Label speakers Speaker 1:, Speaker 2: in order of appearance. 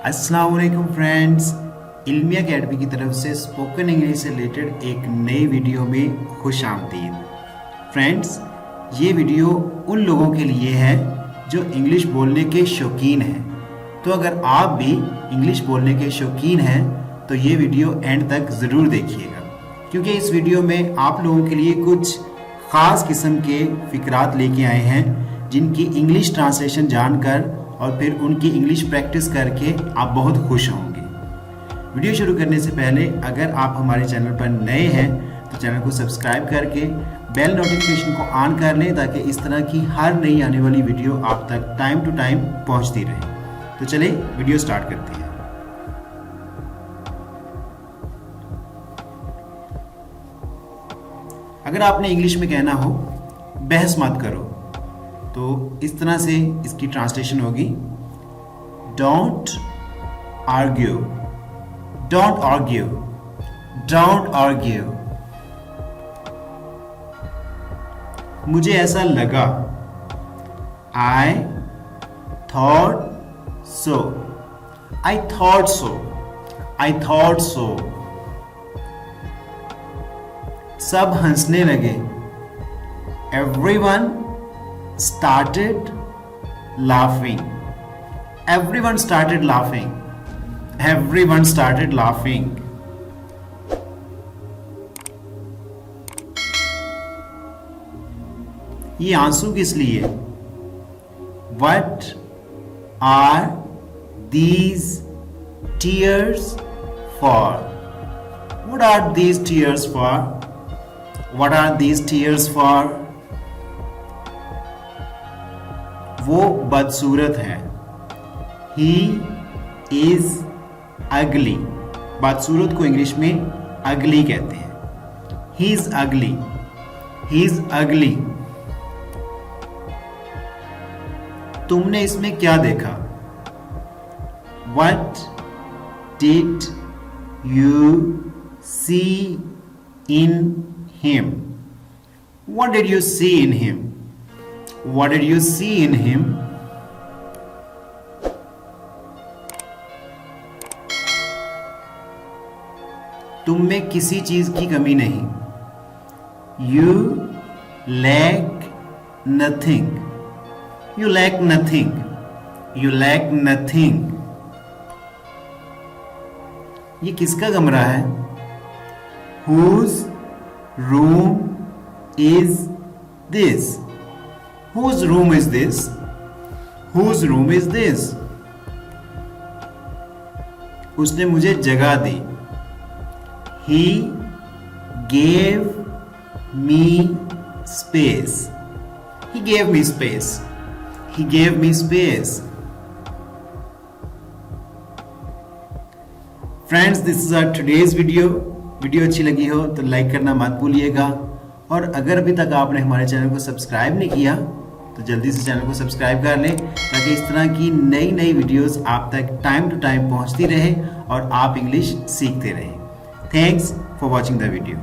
Speaker 1: अस्सलाम वालेकुम फ्रेंड्स, इल्मी अकेडमी की तरफ से स्पोकन इंग्लिश से रिलेटेड एक नई वीडियो में खुश आमदीद। फ्रेंड्स, ये वीडियो उन लोगों के लिए है जो इंग्लिश बोलने के शौकीन हैं। तो अगर आप भी इंग्लिश बोलने के शौकीन हैं तो ये वीडियो एंड तक ज़रूर देखिएगा, क्योंकि इस वीडियो में आप लोगों के लिए कुछ ख़ास किस्म के फ़िक्रात लेके आए हैं जिनकी इंग्लिश ट्रांसलेशन जानकर और फिर उनकी इंग्लिश प्रैक्टिस करके आप बहुत खुश होंगे। वीडियो शुरू करने से पहले अगर आप हमारे चैनल पर नए हैं तो चैनल को सब्सक्राइब करके बेल नोटिफिकेशन को ऑन कर लें, ताकि इस तरह की हर नई आने वाली वीडियो आप तक टाइम टू टाइम पहुंचती रहे। तो चलिए वीडियो स्टार्ट करते हैं। अगर आपने इंग्लिश में कहना हो बहस मत करो, तो इस तरह से इसकी ट्रांसलेशन होगी, don't argue, don't argue, don't argue. मुझे ऐसा लगा, I thought so, I thought so, I thought so. सब हंसने लगे, everyone started laughing, everyone started laughing, everyone started laughing. ये आंसू किस लिए? What are these tears for? What are these tears for? What are these tears for? वो बदसूरत है, He is ugly। बदसूरत को इंग्लिश में ugly कहते हैं। He is ugly, He is ugly। तुमने इसमें क्या देखा? What did you see in him? What did you see in him? What did you see in him? तुम में किसी चीज की कमी नहीं, You lack nothing, you lack nothing, you lack nothing। ये किसका कमरा है? Whose room is this? Whose room is this? Whose room is this? उसने मुझे जगह दी, He gave me space, He gave me space, He gave me space। Friends, this is our today's video। Video अच्छी लगी हो तो like करना मत भूलिएगा, और अगर अभी तक आपने हमारे चैनल को सब्सक्राइब नहीं किया तो जल्दी से चैनल को सब्सक्राइब कर लें, ताकि इस तरह की नई नई वीडियोस आप तक टाइम टू टाइम पहुंचती रहे और आप इंग्लिश सीखते रहें। Thanks for watching the video.